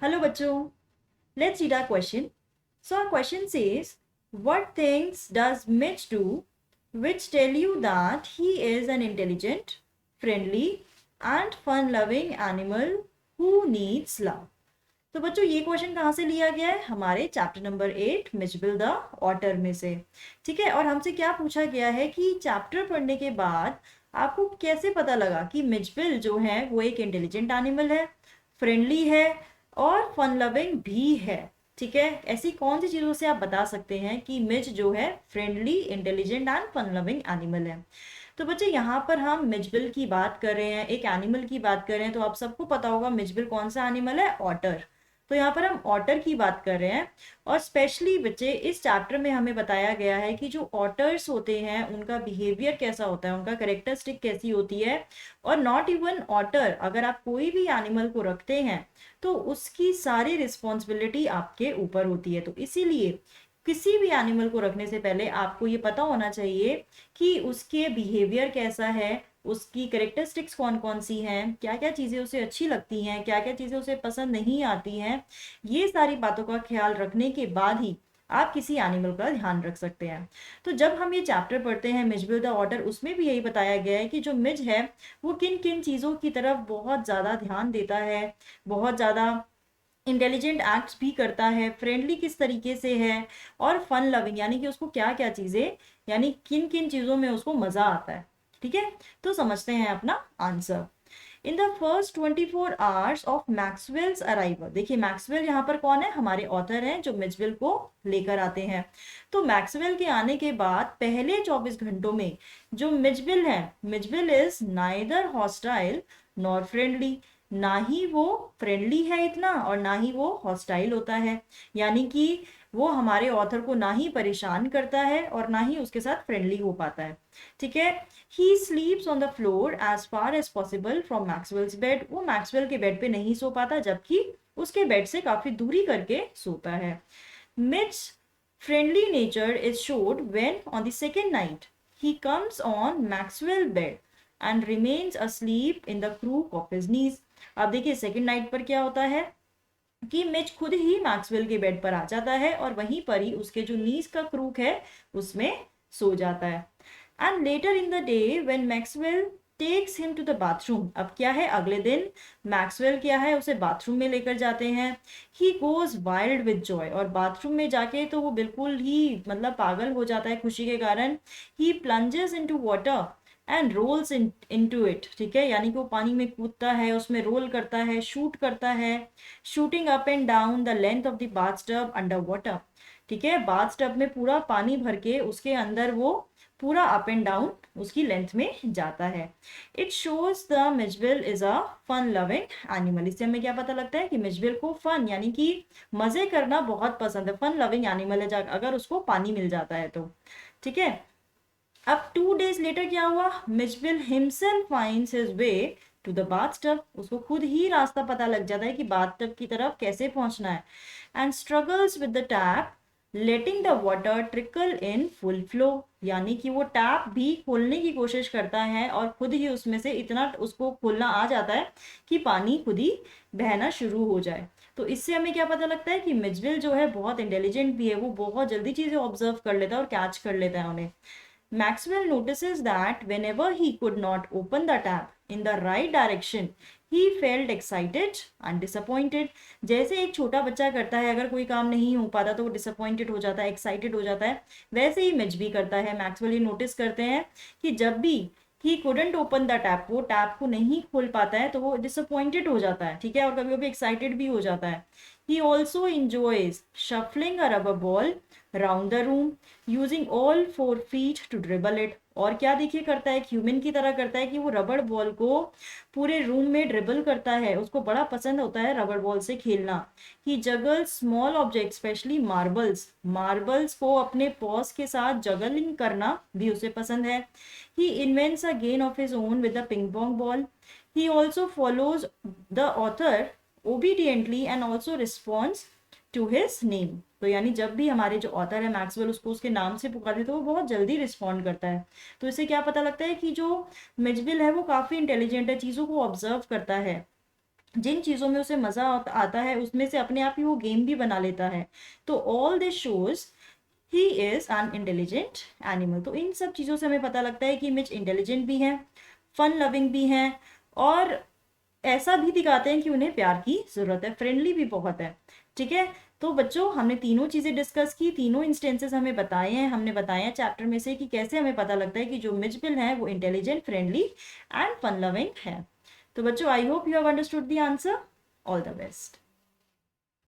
Hello, bachcho. Let's read our question. So, our question says, what things does Mitch do which tell you that he is an intelligent, friendly, and fun loving animal who needs love? तो बच्चों ये question कहाँ से लिया गया है? हमारे chapter number 8 Mijbil the otter में से। ठीक है, और हमसे क्या पूछा गया है कि चैप्टर पढ़ने के बाद आपको कैसे पता लगा कि मिचबिल जो है वो एक इंटेलिजेंट एनिमल है, फ्रेंडली है और फन लविंग भी है। ठीक है, ऐसी कौन सी चीज़ों से आप बता सकते हैं कि मिच जो है friendly, intelligent and fun loving animal है? तो बच्चे यहाँ पर हम मिचबिल की बात कर रहे हैं, एक एनिमल की बात कर रहे हैं, तो आप सबको पता होगा मिचबिल कौन सा एनिमल है? ऑटर। तो यहाँ पर हम ऑटर की बात कर रहे हैं और स्पेशली बच्चे इस चैप्टर में हमें बताया गया है कि जो ऑटर्स होते हैं उनका बिहेवियर कैसा होता है, उनका करेक्टरिस्टिक कैसी होती है। और नॉट इवन ऑटर, अगर आप कोई भी एनिमल को रखते हैं तो उसकी सारी रिस्पॉन्सिबिलिटी आपके ऊपर होती है। तो इसीलिए किसी भी एनिमल को रखने से पहले आपको ये पता होना चाहिए कि उसके बिहेवियर कैसा है, उसकी करेक्टरिस्टिक्स कौन कौन सी हैं, क्या क्या चीज़ें उसे अच्छी लगती हैं, क्या क्या चीज़ें उसे पसंद नहीं आती हैं। ये सारी बातों का ख्याल रखने के बाद ही आप किसी एनिमल का ध्यान रख सकते हैं। तो जब हम ये चैप्टर पढ़ते हैं मिचबिल द ऑटर, उसमें भी यही बताया गया है कि जो मिच है वो किन किन चीज़ों की तरफ बहुत ज़्यादा ध्यान देता है, बहुत ज़्यादा इंटेलिजेंट एक्ट्स भी करता है, फ्रेंडली किस तरीके से है, और फन लविंग यानी कि उसको क्या क्या चीज़ें, यानी किन किन चीज़ों में उसको मज़ा आता है। ठीक है, तो समझते हैं अपना answer. In the first 24 hours of Maxwell's arrival, देखिए मैक्सवेल यहाँ पर कौन है? हमारे ऑथर हैं जो मिचबिल को लेकर आते हैं। तो मैक्सवेल के आने के बाद पहले 24 घंटों में जो मिचबिल है, Mijbil is neither hostile nor friendly, ना ही वो फ्रेंडली है इतना और ना ही वो हॉस्टाइल होता है, यानी कि वो हमारे ऑथर को ना ही परेशान करता है और ना ही उसके साथ फ्रेंडली हो पाता है। ठीक है, he sleeps on the floor as far as possible from Maxwell's bed, वो मैक्सवेल के बेड पे नहीं सो पाता जबकि उसके बेड से काफी दूरी करके सोता है। Mitch friendly nature is showed when on the second night he comes on Maxwell bed and remains asleep in the crook of his knees। अब देखिए सेकेंड नाइट पर क्या होता है कि मिच खुद ही मैक्सवेल के बेड पर आ जाता है और वहीं पर ही उसके जो नीज का क्रूक है उसमें सो जाता है। And later in the day when Maxwell takes him to the bathroom, अब क्या है, अगले दिन मैक्सवेल क्या है, उसे बाथरूम में लेकर जाते हैं। He goes wild with Joy, और बाथरूम में जाके तो वो बिल्कुल ही मतलब पागल हो जाता है खुशी के कारण। He plunges into water and rolls into it, ठीक है, यानी कि वो पानी में कूदता है, उसमें रोल करता है, शूट करता है, shooting up and down the length of the bathtub under water. ठीक है, बाथटब में पूरा पानी भर के उसके अंदर वो पूरा अप एंड डाउन उसकी लेंथ में जाता है। It shows the Mijbil is a fun loving animal, इससे हमें क्या पता लगता है कि मिचबिल को फन यानी कि मजे करना बहुत पसंद है, फन लविंग एनिमल है अगर उसको पानी मिल जाता है तो। ठीक है, अब 2 days लेटर क्या हुआ, Mijbil himself finds his way to the bathtub, उसको खुद ही रास्ता पता लग जाता है कि बाथटब की तरफ कैसे पहुंचना है। And struggles with the tap letting the water trickle in full flow, यानी कि वो टैप भी खोलने की कोशिश करता है और खुद ही उसमें से इतना उसको खोलना आ जाता है कि पानी खुद ही बहना शुरू हो जाए। तो इससे हमें क्या पता लगता है कि मिचबिल जो है बहुत इंटेलिजेंट भी है, वो बहुत जल्दी चीजें ऑब्जर्व कर लेता है और कैच कर लेता है उन्हें। Maxwell notices that whenever he could not open the tap in the right direction, he felt excited and disappointed। जैसे एक छोटा बच्चा करता है, अगर कोई काम नहीं हो पाता तो वो डिसअपॉइंटेड हो जाता है, एक्साइटेड हो जाता है, वैसे ही मिच भी करता है। मैक्सवेल ये नोटिस करते हैं कि जब भी he couldn't open the tap, वो टैप को नहीं खोल पाता है तो वो डिसअपॉइंटेड हो जाता है। ठीक है, और कभी कभी एक्साइटेड भी हो जाता है। He also enjoys shuffling a rubber ball round the room using all 4 feet to dribble it, और क्या देखिए करता है, ह्यूमन की तरह करता है कि वो रबड़ बॉल को पूरे रूम में ड्रिबल करता है, उसको बड़ा पसंद होता है रबड़ बॉल से खेलना। He juggle small object specially marbles, marbles को अपने पॉज के साथ जगलिंग करना भी उसे पसंद है। He invents a game of his own with the ping pong ball. He also follows the author obediently and also responds to his name, तो यानी जब भी हमारे जो ऑथर है मैक्सवेल उसको उसके नाम से पुकारते तो वो बहुत जल्दी रिस्पॉन्ड करता है। तो इससे क्या पता लगता है कि जो मिचबिल है वो काफ़ी इंटेलिजेंट है, चीज़ों को ऑब्जर्व करता है जिन चीज़ों में उसे मज़ा आता है उसमें से अपने आप ही वो गेम भी बना लेता है। तो all this shows he is an intelligent animal. तो इन सब चीज़ों से हमें पता लगता है कि मिच इंटेलिजेंट भी हैं, फन लविंग भी हैं, और ऐसा भी दिखाते हैं कि उन्हें प्यार की ज़रूरत है, फ्रेंडली भी बहुत है। ठीक है, तो बच्चों हमने तीनों चीज़ें डिस्कस की, तीनों इंस्टेंसेस हमें बताए हैं, हमने बताया चैप्टर में से कि कैसे हमें पता लगता है कि जो मिचबिल है वो intelligent, friendly and fun loving है। तो बच्चों I hope you have understood the answer. All the best.